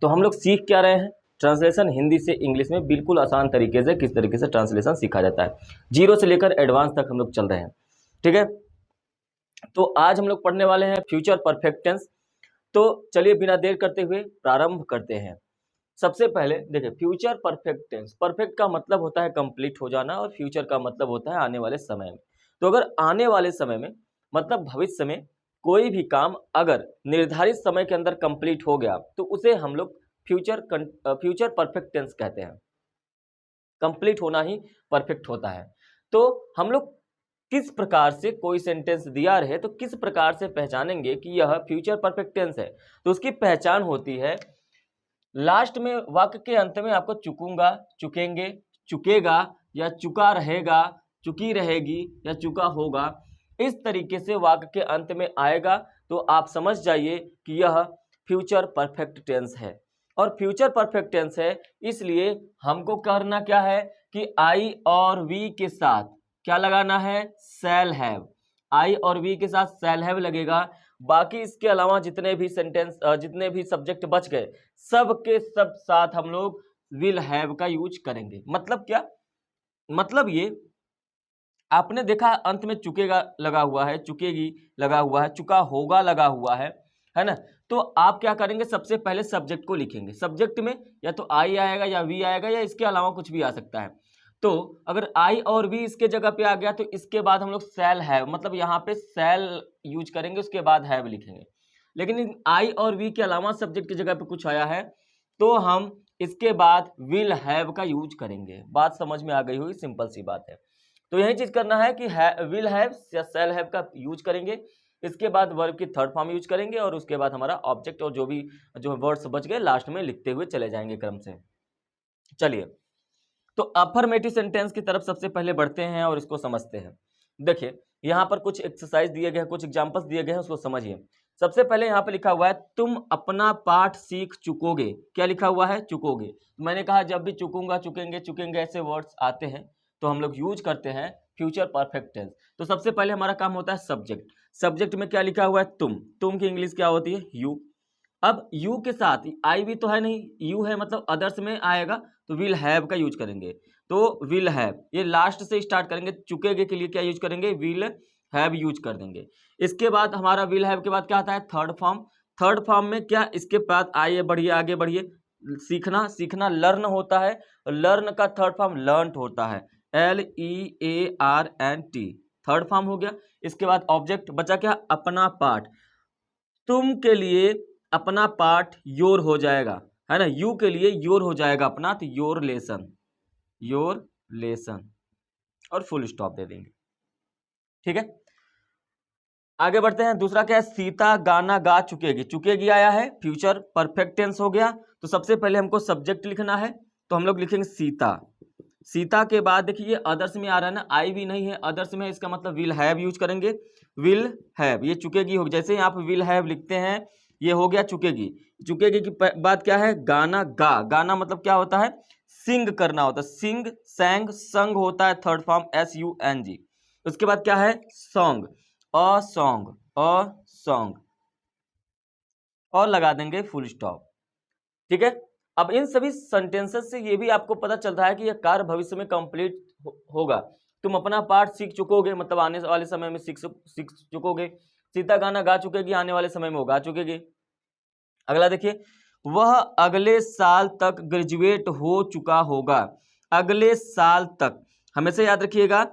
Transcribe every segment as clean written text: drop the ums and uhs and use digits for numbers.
तो हम लोग सीख क्या रहे हैं, ट्रांसलेशन हिंदी से इंग्लिश में बिल्कुल आसान तरीके से किस तरीके से ट्रांसलेशन सीखा जाता है, जीरो से लेकर एडवांस तक हम लोग चल रहे हैं। ठीक है, तो आज हम लोग पढ़ने वाले हैं फ्यूचर परफेक्ट टेंस। तो चलिए बिना देर करते हुए प्रारंभ करते हैं। सबसे पहले देखिए, फ्यूचर परफेक्ट टेंस, परफेक्ट का मतलब होता है कंप्लीट हो जाना और फ्यूचर का मतलब होता है आने वाले समय में। तो अगर आने वाले समय में मतलब भविष्य में कोई भी काम अगर निर्धारित समय के अंदर कंप्लीट हो गया तो उसे हम लोग फ्यूचर परफेक्ट टेंस कहते हैं। कंप्लीट होना ही परफेक्ट होता है। तो हम लोग किस प्रकार से कोई सेंटेंस दिया रहे तो किस प्रकार से पहचानेंगे कि यह फ्यूचर परफेक्ट टेंस है, तो उसकी पहचान होती है लास्ट में वाक्य के अंत में आपको चुकूंगा, चुकेंगे, चुकेगा या चुका रहेगा, चुकी रहेगी या चुका होगा, इस तरीके से वाक्य के अंत में आएगा तो आप समझ जाइए कि यह फ्यूचर परफेक्ट टेंस है। और फ्यूचर परफेक्ट टेंस है इसलिए हमको करना क्या है कि आई और वी के साथ क्या लगाना है, शैल हैव। आई और वी के साथ शैल हैव लगेगा। बाकी इसके अलावा जितने भी सेंटेंस जितने भी सब्जेक्ट बच गए सब के सब साथ हम लोग विल हैव का यूज करेंगे। मतलब क्या, मतलब ये आपने देखा अंत में चुकेगा लगा हुआ है, चुकेगी लगा हुआ है, चुका होगा लगा हुआ है ना। तो आप क्या करेंगे, सबसे पहले सब्जेक्ट को लिखेंगे। सब्जेक्ट में या तो आई आएगा या वी आएगा या इसके अलावा कुछ भी आ सकता है। तो अगर आई और वी इसके जगह पे आ गया तो इसके बाद हम लोग शैल हैव, मतलब यहाँ पे शैल यूज करेंगे, उसके बाद हैव लिखेंगे। लेकिन इन आई और वी के अलावा सब्जेक्ट की जगह पे कुछ आया है तो हम इसके बाद विल हैव का यूज करेंगे। बात समझ में आ गई होगी, सिंपल सी बात है। तो यही चीज करना है कि विल हैव या शैल हैव का यूज करेंगे, इसके बाद वर्ब की थर्ड फॉर्म यूज करेंगे और उसके बाद हमारा ऑब्जेक्ट और जो वर्ड्स बच गए लास्ट में लिखते हुए चले जाएंगे क्रम से। चलिए, तो अफर्मेटिव सेंटेंस की तरफ सबसे पहले बढ़ते हैं और इसको समझते हैं। देखिए, यहाँ पर कुछ एक्सरसाइज दिए गए हैं, कुछ एग्जांपल्स दिए गए हैं, उसको समझिए। सबसे पहले यहाँ पे लिखा हुआ है तुम अपना पाठ सीख चुकोगे। क्या लिखा हुआ है, चुकोगे। मैंने कहा जब भी चुकूंगा, चुकेंगे, चुकेंगे ऐसे वर्ड्स आते हैं तो हम लोग यूज करते हैं फ्यूचर परफेक्ट टेंस। तो सबसे पहले हमारा काम होता है सब्जेक्ट। सब्जेक्ट में क्या लिखा हुआ है, तुम की इंग्लिश क्या होती है, यू। अब यू के साथ आई भी तो है नहीं, यू है मतलब अदर्स में आएगा तो विल हैव का यूज करेंगे। तो विल हैव, ये लास्ट से स्टार्ट करेंगे, चुकेगे के लिए क्या यूज करेंगे, विल हैव यूज कर देंगे। इसके बाद हमारा विल हैव के बाद क्या आता है, थर्ड फॉर्म। थर्ड फॉर्म में क्या, इसके बाद आइए बढ़िए आगे बढ़िए, सीखना, सीखना लर्न होता है, लर्न का थर्ड फॉर्म लर्नट होता है, LEARNT, थर्ड फॉर्म हो गया। इसके बाद ऑब्जेक्ट बचा क्या, अपना पाठ। तुम के लिए अपना पाठ योर हो जाएगा, है ना, यू के लिए योर हो जाएगा अपना, तो योर लेसन, योर लेसन और फुल स्टॉप दे देंगे। ठीक है, आगे बढ़ते हैं। दूसरा क्या है, सीता गाना गा चुकेगी। चुकेगी आया है, फ्यूचर परफेक्ट टेंस हो गया। तो सबसे पहले हमको सब्जेक्ट लिखना है तो हम लोग लिखेंगे सीता। सीता के बाद देखिए अदर्स में आ रहा है ना, आई भी नहीं है, अदर्स में, इसका मतलब विल हैव यूज करेंगे। विल हैव, ये चुकेगी होगी, जैसे ही आप विल हैव लिखते हैं ये हो गया चुकेगी। चुकेगी की बात क्या है, गाना गा। गाना मतलब क्या होता है, सिंग करना होता है, सिंग, सैंग, संग होता है थर्ड फॉर्म SUNG। उसके बाद क्या है, song, a song, a song और लगा देंगे फुल स्टॉप। ठीक है, अब इन सभी सेंटेंसेस से ये भी आपको पता चल रहा है कि यह कार्य भविष्य में कंप्लीट होगा। तुम अपना पाठ सीख चुकोगे, मतलब आने वाले समय में सीख चुकोगे। सीता गाना गा चुकेगी, आने वाले समय में वो गा चुकेगी। अगला देखिए, वह अगले साल तक ग्रेजुएट हो चुका होगा। अगले साल तक, हमेशा याद रखिएगा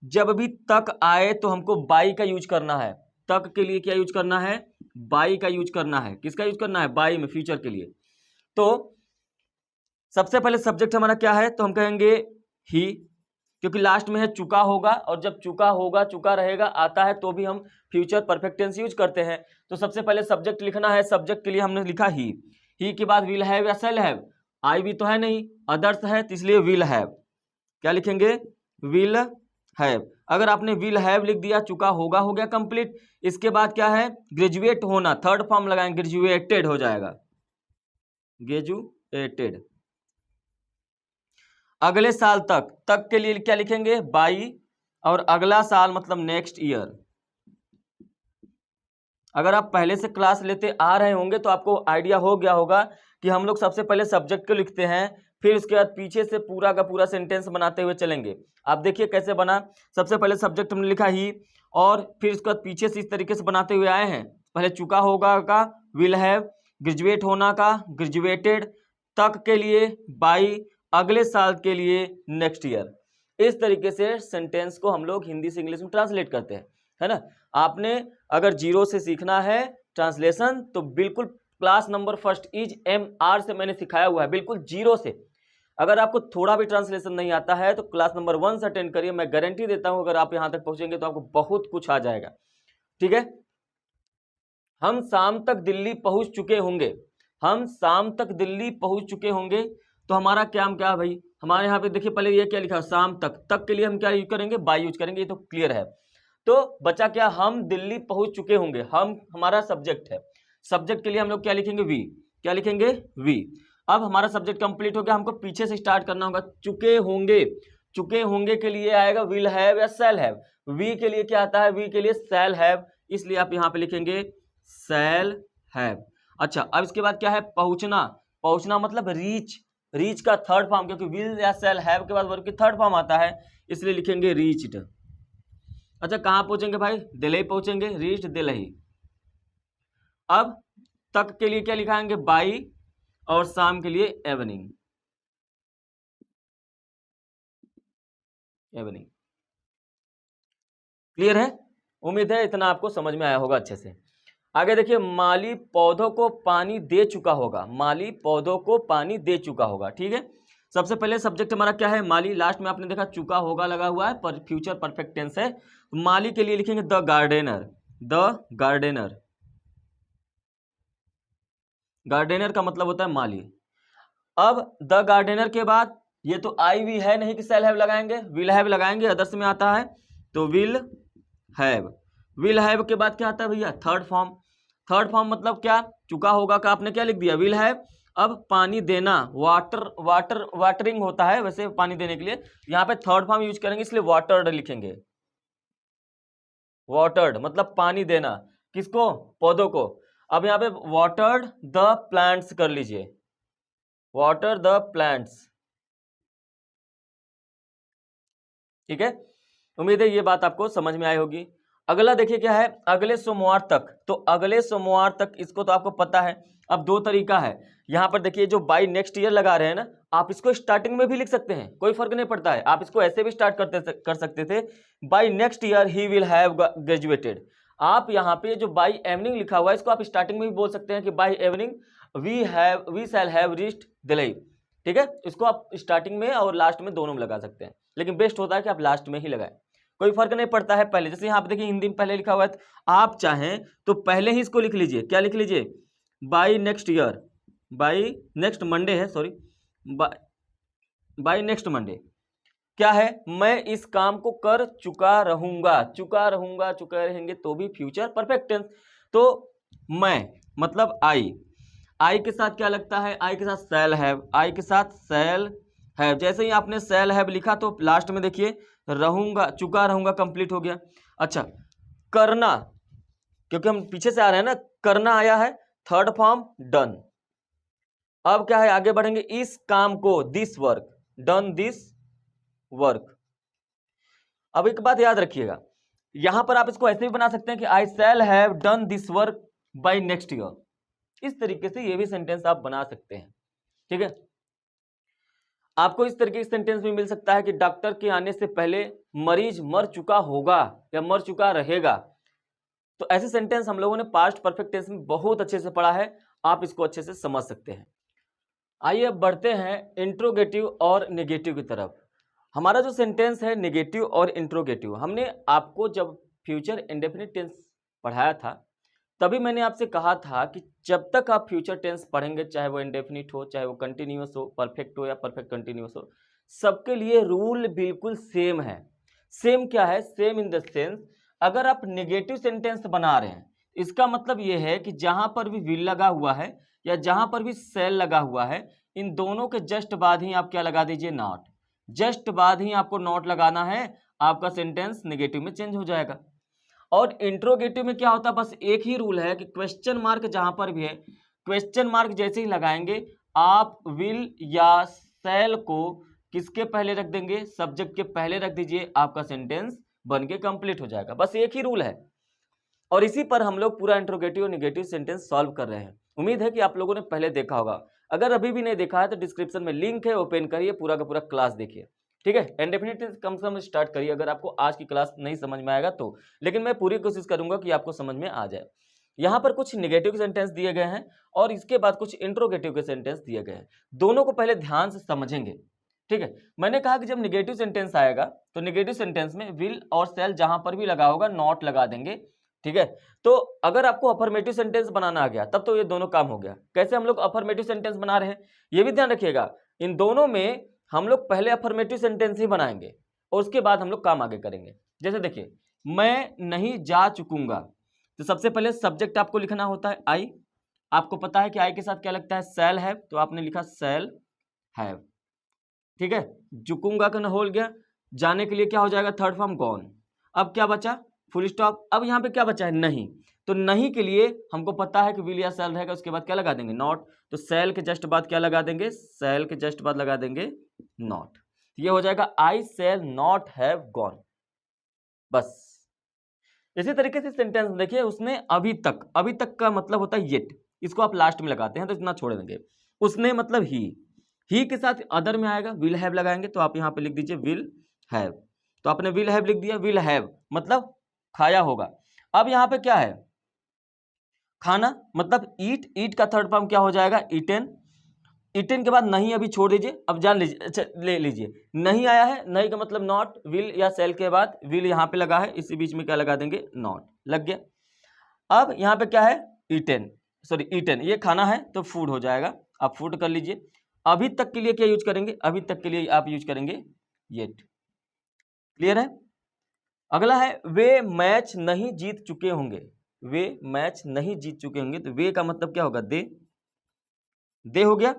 जब भी तक आए तो हमको बाई का यूज करना है। तक के लिए क्या यूज करना है, बाई का यूज करना है। किसका यूज करना है, बाई में, फ्यूचर के लिए। तो सबसे पहले सब्जेक्ट हमारा क्या है, तो हम कहेंगे ही, क्योंकि लास्ट में है चुका होगा, और जब चुका होगा, चुका रहेगा आता है तो भी हम फ्यूचर परफेक्ट टेंस यूज करते हैं। तो सबसे पहले सब्जेक्ट लिखना है, सब्जेक्ट के लिए हमने लिखा ही के बाद विल हैव या शैल हैव। आई भी तो है नहीं, अदर्स है, तो इसलिए विल हैव। क्या लिखेंगे, विल हैव। अगर आपने विल हैव लिख दिया, चुका होगा हो गया कंप्लीट। इसके बाद क्या है, ग्रेजुएट होना, थर्ड फॉर्म लगाएंगे, ग्रेजुएटेड हो जाएगा, ग्रेजुएटेड। अगले साल तक, तक के लिए क्या लिखेंगे, बाई, और अगला साल मतलब नेक्स्ट ईयर। अगर आप पहले से क्लास लेते आ रहे होंगे तो आपको आइडिया हो गया होगा कि हम लोग सबसे पहले सब्जेक्ट को लिखते हैं, फिर उसके बाद पीछे से पूरा का पूरा सेंटेंस बनाते हुए चलेंगे। आप देखिए कैसे बना। सबसे पहले सब्जेक्ट हमने लिखा ही, और फिर उसके बाद पीछे से इस तरीके से बनाते हुए आए हैं। पहले चुका होगा का विल हैव, ग्रेजुएट होना का ग्रेजुएटेड, तक के लिए बाई, अगले साल के लिए नेक्स्ट ईयर। इस तरीके से सेंटेंस को हम लोग हिंदी से इंग्लिश में ट्रांसलेट करते हैं, है ना। आपने अगर जीरो से सीखना है ट्रांसलेशन तो बिल्कुल class number first is MR से मैंने सिखाया हुआ है, बिल्कुल जीरो से। अगर आपको थोड़ा भी ट्रांसलेशन नहीं आता है तो क्लास नंबर 1 से अटेंड करिए, मैं गारंटी देता हूं अगर आप यहां तक पहुंचेंगे तो आपको बहुत कुछ आ जाएगा। ठीक है, हम शाम तक दिल्ली पहुंच चुके होंगे, हम शाम तक दिल्ली पहुंच चुके होंगे। तो हमारा क्या क्या भाई, हमारे यहाँ पे देखिए पहले ये क्या लिखा, शाम तक, तक के लिए हम क्या यूज करेंगे, बाय यूज करेंगे, ये तो क्लियर है। तो बचा क्या, हम दिल्ली पहुंच चुके होंगे, हम हमारा सब्जेक्ट है, सब्जेक्ट के लिए हम लोग क्या लिखेंगे, वी, क्या लिखेंगे, वी। अब हमारा सब्जेक्ट कंप्लीट हो गया, हमको पीछे से स्टार्ट करना होगा, चुके होंगे, चुके होंगे के लिए आएगा विल हैव या शैल हैव, वी के लिए क्या आता है, वी के लिए शैल हैव, इसलिए आप यहाँ पे लिखेंगे शैल हैव। अच्छा, अब इसके बाद क्या है, पहुंचना, पहुंचना मतलब रीच, रीच का थर्ड फॉर्म, क्योंकि विल या शैल हैव के बाद वर्ब की थर्ड फॉर्म आता है, इसलिए लिखेंगे रीच्ड। अच्छा, कहां पहुंचेंगे भाई, दिल्ली पहुंचेंगे, रीच्ड दिल्ली। अब तक के लिए क्या लिखाएंगे, बाई, और शाम के लिए इवनिंग, इवनिंग। क्लियर है, उम्मीद है इतना आपको समझ में आया होगा अच्छे से। आगे देखिए, माली पौधों को पानी दे चुका होगा, माली पौधों को पानी दे चुका होगा। ठीक है, सबसे पहले सब्जेक्ट हमारा क्या है, माली, लास्ट में आपने देखा चुका होगा लगा हुआ है, पर फ्यूचर परफेक्ट टेंस है। माली के लिए लिखेंगे the gardener, the gardener, gardener का मतलब होता है माली। अब द गार्डनर के बाद ये तो आई वी है नहीं कि शैल हैव लगाएंगे, विल हैव लगाएंगे, अदर्स में आता है तो विल हैव। विल हैव के बाद क्या आता है भैया, थर्ड फॉर्म, थर्ड फॉर्म मतलब क्या, चुका होगा का आपने क्या लिख दिया, विल हैव। अब पानी देना, वाटर, वाटर, वाटरिंग होता है वैसे पानी देने के लिए, यहाँ पे थर्ड फॉर्म यूज करेंगे इसलिए वाटर्ड लिखेंगे, वाटर्ड मतलब पानी देना, किसको, पौधों को। अब यहाँ पे वाटर्ड द प्लांट्स कर लीजिए, वाटर द प्लांट्स। ठीक है, उम्मीद है ये बात आपको समझ में आई होगी। अगला देखिए क्या है, अगले सोमवार तक, तो अगले सोमवार तक इसको तो आपको पता है। अब दो तरीका है, यहां पर देखिए जो बाय नेक्स्ट ईयर लगा रहे हैं ना, आप इसको स्टार्टिंग में भी लिख सकते हैं, कोई फर्क नहीं पड़ता है। आप इसको ऐसे भी स्टार्ट कर सकते थे, by next year he will have graduated. आप यहाँ पे जो बाय इवनिंग लिखा हुआ है इसको आप स्टार्टिंग में भी बोल सकते हैं कि by evening we shall have reached Delhi. ठीक है, इसको आप स्टार्टिंग में और लास्ट में दोनों में लगा सकते हैं, लेकिन बेस्ट होता है कि आप लास्ट में ही लगाएं, कोई फर्क नहीं पड़ता है। पहले जैसे यहाँ पे देखिए हिंदी में पहले लिखा हुआ है, आप चाहें तो पहले ही इसको लिख लीजिए, क्या लिख लीजिए, by next year, by next Monday है, सॉरी, बाय नेक्स्ट मंडे क्या है, मैं इस काम को कर चुका रहूंगा, चुका रहूंगा, चुका रहेंगे तो भी फ्यूचर परफेक्ट टेंस। तो मैं मतलब आई, आई के साथ क्या लगता है, आई के साथ शैल हैव, आई के साथ शैल हैव। जैसे ही आपने शैल हैव लिखा तो लास्ट में देखिए रहूंगा, चुका रहूंगा कंप्लीट हो गया। अच्छा, करना, क्योंकि हम पीछे से आ रहे हैं ना, करना आया है, थर्ड फॉर्म डन। अब क्या है, आगे बढ़ेंगे, इस काम को, this work, done this work. अब एक बात याद रखिएगा, यहां पर आप इसको ऐसे भी बना सकते हैं कि I shall have done this work by next year, इस तरीके से ये भी सेंटेंस आप बना सकते हैं। ठीक है, आपको इस तरीके के सेंटेंस भी मिल सकता है कि डॉक्टर के आने से पहले मरीज मर चुका होगा या मर चुका रहेगा। तो ऐसे सेंटेंस हम लोगों ने पास्ट परफेक्ट टेंस में बहुत अच्छे से पढ़ा है, आप इसको अच्छे से समझ सकते हैं। आइए अब बढ़ते हैं इंट्रोगेटिव और नेगेटिव की तरफ। हमारा जो सेंटेंस है नेगेटिव और इंट्रोगेटिव, हमने आपको जब फ्यूचर इंडेफिनिट टेंस पढ़ाया था तभी मैंने आपसे कहा था कि जब तक आप फ्यूचर टेंस पढ़ेंगे, चाहे वो इंडेफिनिट हो, चाहे वो कंटिन्यूअस हो, परफेक्ट हो या परफेक्ट कंटिन्यूअस हो, सबके लिए रूल बिल्कुल सेम है। सेम क्या है, सेम इन द सेंस, अगर आप नेगेटिव सेंटेंस बना रहे हैं इसका मतलब ये है कि जहां पर भी विल लगा हुआ है या जहां पर भी शैल लगा हुआ है, इन दोनों के जस्ट बाद ही आप क्या लगा दीजिए, नॉट। जस्ट बाद ही आपको नॉट लगाना है, आपका सेंटेंस नेगेटिव में चेंज हो जाएगा। और इंट्रोगेटिव में क्या होता है, बस एक ही रूल है कि क्वेश्चन मार्क जहां पर भी है, क्वेश्चन मार्क जैसे ही लगाएंगे आप विल या शैल को किसके पहले रख देंगे, सब्जेक्ट के पहले रख दीजिए, आपका सेंटेंस बन के कंप्लीट हो जाएगा। बस एक ही रूल है और इसी पर हम लोग पूरा इंट्रोगेटिव और नेगेटिव सेंटेंस सॉल्व कर रहे हैं। उम्मीद है कि आप लोगों ने पहले देखा होगा, अगर अभी भी नहीं देखा है तो डिस्क्रिप्शन में लिंक है, ओपन करिए, पूरा का पूरा क्लास देखिए, ठीक है। एंड डेफिनेटली कम से कम स्टार्ट करिए अगर आपको आज की क्लास नहीं समझ में आएगा तो, लेकिन मैं पूरी कोशिश करूंगा कि आपको समझ में आ जाए। यहाँ पर कुछ नेगेटिव सेंटेंस दिए गए हैं और इसके बाद कुछ इंट्रोगेटिव के सेंटेंस दिए गए हैं, दोनों को पहले ध्यान से समझेंगे, ठीक है। मैंने कहा कि जब नेगेटिव सेंटेंस आएगा तो नेगेटिव सेंटेंस में विल और शैल जहां पर भी लगा होगा नॉट लगा देंगे, ठीक है। तो अगर आपको अफर्मेटिव सेंटेंस बनाना आ गया तब तो ये दोनों काम हो गया। कैसे हम लोग अफर्मेटिव सेंटेंस बना रहे हैं ये भी ध्यान रखिएगा, इन दोनों में हम लोग पहले अफर्मेटिव सेंटेंस ही बनाएंगे और उसके बाद हम लोग काम आगे करेंगे। जैसे देखिए, मैं नहीं जा चुकूंगा, तो सबसे पहले सब्जेक्ट आपको लिखना होता है आई। आपको पता है कि आई के साथ क्या लगता है, शैल हैव, तो आपने लिखा शैल हैव, ठीक है। चुकूंगा का होल गया, जाने के लिए क्या हो जाएगा, थर्ड फॉर्म गॉन। अब क्या बचा, फुल स्टॉप। अब यहाँ पे क्या बचा है, नहीं, तो नहीं के लिए हमको पता है कि विल या शैल रहेगा, उसके बाद क्या लगा देंगे, नॉट। तो शैल के जस्ट बाद क्या लगा देंगे, शैल के जस्ट बाद लगा देंगे नॉट। ये हो जाएगा आई शैल नॉट हैव गॉन, बस। इसी तरीके से सेंटेंस देखिए, उसने अभी तक का मतलब होता है येट, इसको आप लास्ट में लगाते हैं तो इतना छोड़ देंगे। उसने मतलब ही के साथ अदर में आएगा, विल हैव लगाएंगे, तो आप यहाँ पे लिख दीजिए विल हैव। तो आपने विल हैव लिख दिया, विल हैव मतलब खाया होगा। अब यहाँ पे क्या है, खाना मतलब ईट का थर्ड फॉर्म क्या हो जाएगा, ईटेन। ईटेन के बाद नहीं अभी छोड़ दीजिए, अब जान लीजिए, अच्छा ले लीजिए, नहीं आया है, नहीं का मतलब नॉट, विल या शैल के बाद विल यहाँ पे लगा है, इसी बीच में क्या लगा देंगे, नॉट लग गया। अब यहाँ पे क्या है, ईटेन, सॉरी ईटेन, ये खाना है तो फूड हो जाएगा, आप फूड कर लीजिए। अभी तक के लिए क्या यूज करेंगे, अभी तक के लिए आप यूज करेंगे येट, क्लियर है। अगला है वे मैच नहीं जीत चुके होंगे, वे मैच नहीं जीत चुके होंगे, तो वे का मतलब क्या होगा, दे हो गया।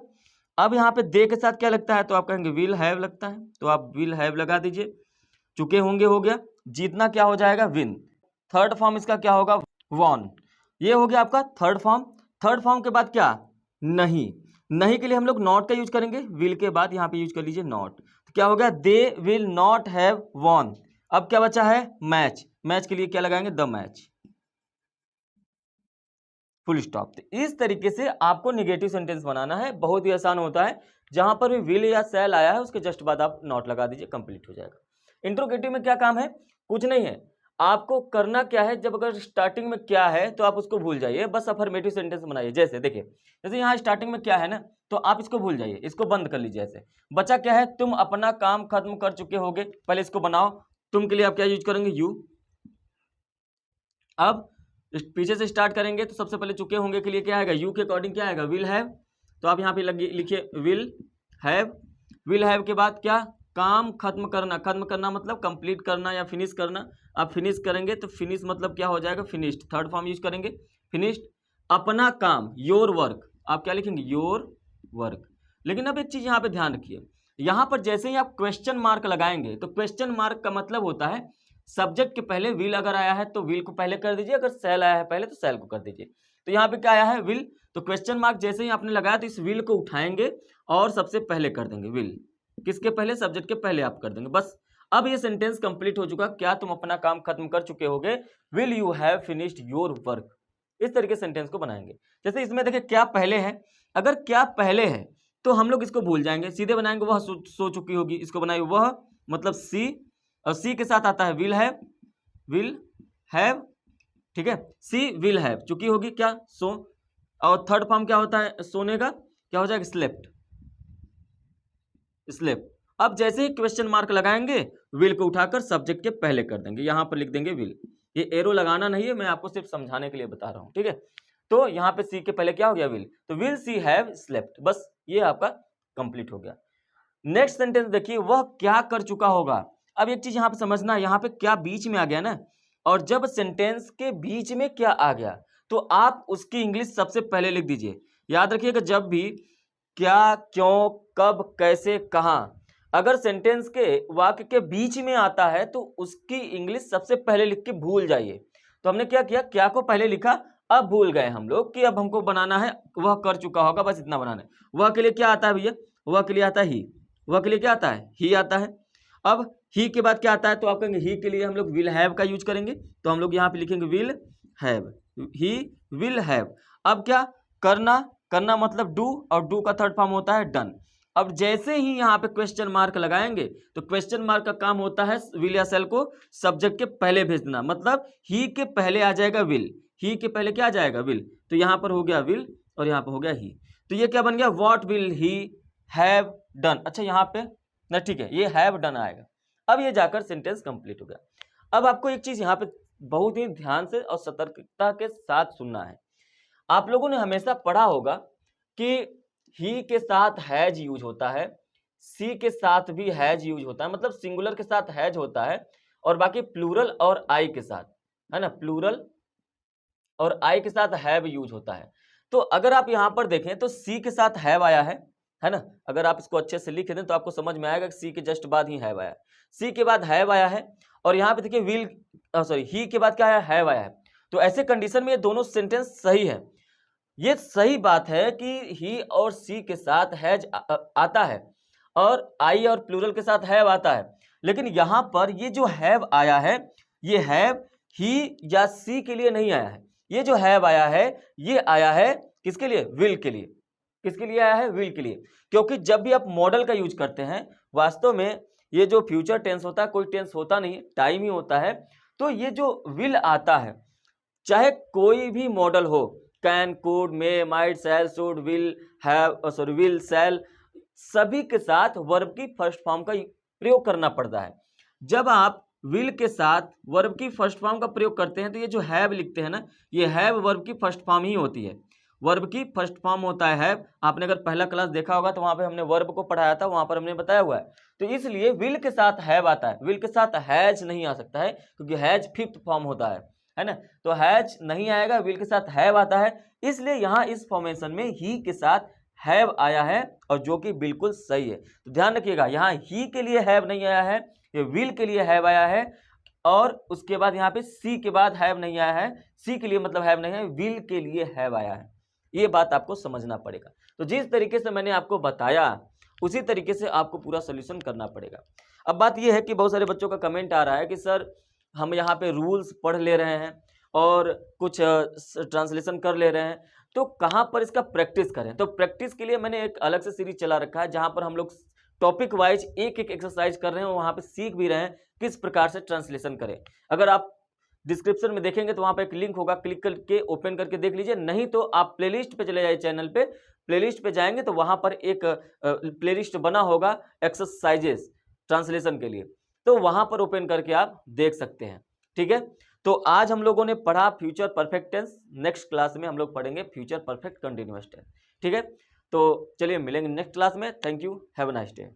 अब यहाँ पे दे के साथ क्या लगता है, तो आप कहेंगे विल हैव लगता है, तो आप विल हैव लगा दीजिए। चुके होंगे हो गया, जीतना क्या हो जाएगा, विन। थर्ड फॉर्म इसका क्या होगा, वॉन। ये हो गया आपका थर्ड फॉर्म। थर्ड फॉर्म के बाद क्या, नहीं के लिए हम लोग नॉट का यूज करेंगे, विल के बाद यहाँ पे यूज कर लीजिए नॉट। तो क्या हो गया, they will not have von. अब क्या बचा है, मैच के लिए क्या लगाएंगे, द मैच, फुल स्टॉप। तो इस तरीके से आपको नेगेटिव सेंटेंस बनाना है, बहुत ही आसान होता है। जहां पर भी विल या शैल आया है उसके जस्ट बाद आप नॉट लगा दीजिए, कंप्लीट हो जाएगा। इंट्रोगेटिव में क्या काम है, कुछ नहीं है, आपको करना क्या है, जब अगर स्टार्टिंग में क्या है तो आप उसको भूल जाइए, बस अफर्मेटिव सेंटेंस बनाइए। जैसे देखिए, जैसे यहाँ स्टार्टिंग में क्या है ना, तो आप इसको भूल जाइए, इसको बंद कर लीजिए। ऐसे बचा क्या है, तुम अपना काम खत्म कर चुके होगे, पहले इसको बनाओ। तुम के लिए आप क्या यूज करेंगे, यू। अब पीछे से स्टार्ट करेंगे तो सबसे पहले चुके होंगे के लिए क्या आएगा, यू के अकॉर्डिंग क्या आएगा, विल हैव। तो आप यहाँ पे लिखिए विल हैव। विल हैव के बाद क्या, काम खत्म करना मतलब कंप्लीट करना या फिनिश करना। आप फिनिश करेंगे तो फिनिश मतलब क्या हो जाएगा, फिनिश्ड, थर्ड फॉर्म यूज करेंगे, फिनिश्ड। अपना काम, योर वर्क, आप क्या लिखेंगे, योर वर्क। लेकिन अब एक चीज यहाँ पे ध्यान रखिए, यहाँ पर जैसे ही आप क्वेश्चन मार्क लगाएंगे तो क्वेश्चन मार्क का मतलब होता है सब्जेक्ट के पहले विल अगर आया है तो विल को पहले कर दीजिए, अगर शैल आया है पहले तो शैल को कर दीजिए। तो यहाँ पे क्या आया है, विल, तो क्वेश्चन मार्क जैसे ही आपने लगाया तो इस विल को उठाएंगे और सबसे पहले कर देंगे, विल किसके पहले, सब्जेक्ट के पहले आप कर देंगे, बस। अब ये सेंटेंस कंप्लीट हो चुका, क्या तुम अपना काम खत्म कर चुके होगे, will you have finished your work. इस तरीके सेंटेंस को बनाएंगे। जैसे इसमें देखिए क्या पहले है, अगर क्या पहले है तो हम लोग इसको भूल जाएंगे, सीधे बनाएंगे वह सो चुकी होगी, इसको बनाएंगे वह मतलब सी, और सी के साथ आता है विल हैव, ठीक है, सी विल हैव, चुकी होगी क्या, सो, और थर्ड फॉर्म क्या होता है सोने का, क्या हो जाएगा, स्लेप्ट। अब जैसे ही क्वेश्चन मार्क लगाएंगे विल को उठाकर सब्जेक्ट के पहले कर देंगे, यहां पर लिख देंगे विल। ये एरो लगाना नहीं है, मैं आपको सिर्फ समझाने के लिए बता रहा हूं, ठीक है। तो यहाँ पे सी के पहले क्या हो गया, विल, तो विल सी हैव स्लेप्ट, बस ये आपका कंप्लीट हो गया। नेक्स्ट सेंटेंस देखिए, वह क्या कर चुका होगा। अब एक चीज यहाँ पे समझना, यहाँ पे क्या बीच में आ गया ना, और जब सेंटेंस के बीच में क्या आ गया तो आप उसकी इंग्लिश सबसे पहले लिख दीजिए। याद रखिएगा, जब भी क्या, क्यों, कब, कैसे, कहां, अगर सेंटेंस के वाक्य के बीच में आता है तो उसकी इंग्लिश सबसे पहले लिख के भूल जाइए। तो हमने क्या किया, क्या को पहले लिखा, अब भूल गए हम लोग कि अब हमको बनाना है, वह कर चुका होगा, बस इतना बनाना है। वह के लिए क्या आता है भैया, वह के लिए आता है ही, वह के लिए क्या आता है, ही आता है। अब ही के बाद क्या आता है, तो आप कहेंगे ही के लिए हम लोग विल हैव का यूज करेंगे, तो हम लोग यहाँ पे लिखेंगे will have, he will have. अब क्या करना, करना मतलब डू, और डू का थर्ड फॉर्म होता है डन। अब जैसे ही यहाँ पे क्वेश्चन मार्क लगाएंगे, तो क्वेश्चन मार्क का काम होता है विल या सेल को सब्जेक्ट के पहले भेज देना, मतलब ही के पहले आ जाएगा विल, ही के पहले क्या आ जाएगा, विल। तो यहाँ पर हो गया विल और यहाँ पर हो गया ही, तो ये क्या बन गया, what will he have done. अच्छा यहाँ पे ना, ठीक है, ये हैव डन आएगा। अब ये जाकर सेंटेंस कंप्लीट हो गया। अब आपको एक चीज यहाँ पे बहुत ही ध्यान से और सतर्कता के साथ सुनना है। आप लोगों ने हमेशा पढ़ा होगा कि ही के साथ हैज यूज होता है, सी के साथ भी हैज यूज होता है, मतलब सिंगुलर के साथ हैज होता है, और बाकी प्लूरल और आई के साथ, है ना, प्लूरल और आई के साथ हैव यूज होता है। तो अगर आप यहां पर देखें तो सी के साथ हैव आया है ना, अगर आप इसको अच्छे से लिख दें तो आपको समझ में आएगा कि सी के जस्ट बाद ही हैव आया, सी के बाद हैव आया है, और यहाँ पे देखिए विल, सॉरी, ही के बाद क्या आया, हैव आया है। तो ऐसे कंडीशन में ये दोनों सेंटेंस सही है। ये सही बात है कि ही और सी के साथ हैज आता है, और आई और प्लूरल के साथ हैव आता है, लेकिन यहां पर ये जो हैव आया है, ये हैव ही या सी के लिए नहीं आया है, ये जो हैव आया है ये आया है किसके लिए, विल के लिए। किसके लिए आया है, विल के लिए। क्योंकि जब भी आप मॉडल का यूज करते हैं, वास्तव में ये जो फ्यूचर टेंस होता है, कोई टेंस होता नहीं, टाइम ही होता है, तो ये जो विल आता है, चाहे कोई भी मॉडल हो, can, could, may, might, shall, should, will, have, sorry, will, shall, सभी के साथ वर्ब की फर्स्ट फॉर्म का प्रयोग करना पड़ता है। जब आप विल के साथ वर्ब की फर्स्ट फॉर्म का प्रयोग करते हैं, तो ये जो हैव लिखते हैं ना, ये हैव वर्ब की फर्स्ट फॉर्म ही होती है, वर्ब की फर्स्ट फॉर्म होता है हैव। आपने अगर पहला क्लास देखा होगा तो वहां पे हमने वर्ब को पढ़ाया था, वहां पर हमने बताया हुआ है। तो इसलिए विल के साथ हैव आता है, विल के साथ हैज नहीं आ सकता है, क्योंकि हैज फिफ्थ फॉर्म होता है ना, तो हैज नहीं आएगा, विल के साथ हैव आता है। इसलिए यहाँ इस फॉर्मेशन में ही के साथ हैव आया है, और जो कि बिल्कुल सही है। तो ध्यान रखिएगा, यहाँ ही के लिए हैव नहीं आया है, ये विल के लिए हैव आया है, और उसके बाद यहाँ पे सी के बाद हैव नहीं आया है, सी के लिए मतलब हैव नहीं है, विल के लिए हैव आया है। ये बात आपको समझना पड़ेगा। तो जिस तरीके से मैंने आपको बताया, उसी तरीके से आपको पूरा सोल्यूशन करना पड़ेगा। अब बात यह है कि बहुत सारे बच्चों का कमेंट आ रहा है कि सर हम यहाँ पे रूल्स पढ़ ले रहे हैं और कुछ ट्रांसलेशन कर ले रहे हैं, तो कहाँ पर इसका प्रैक्टिस करें। तो प्रैक्टिस के लिए मैंने एक अलग से सीरीज चला रखा है, जहाँ पर हम लोग टॉपिक वाइज एक एक एक्सरसाइज कर रहे हैं, और वहाँ पे सीख भी रहे हैं किस प्रकार से ट्रांसलेशन करें। अगर आप डिस्क्रिप्शन में देखेंगे तो वहाँ पे एक लिंक होगा, क्लिक करके ओपन करके देख लीजिए, नहीं तो आप प्लेलिस्ट पे चले जाइए, चैनल पे प्लेलिस्ट पे जाएंगे तो वहाँ पर एक प्लेलिस्ट बना होगा एक्सरसाइजेस ट्रांसलेशन के लिए, तो वहाँ पर ओपन करके आप देख सकते हैं। ठीक है, तो आज हम लोगों ने पढ़ा future perfect tense, next class में हम लोग पढ़ेंगे फ्यूचर परफेक्ट कंटिन्यूअस टेंस। ठीक है, तो चलिए मिलेंगे नेक्स्ट क्लास में। Thank you, have a nice day.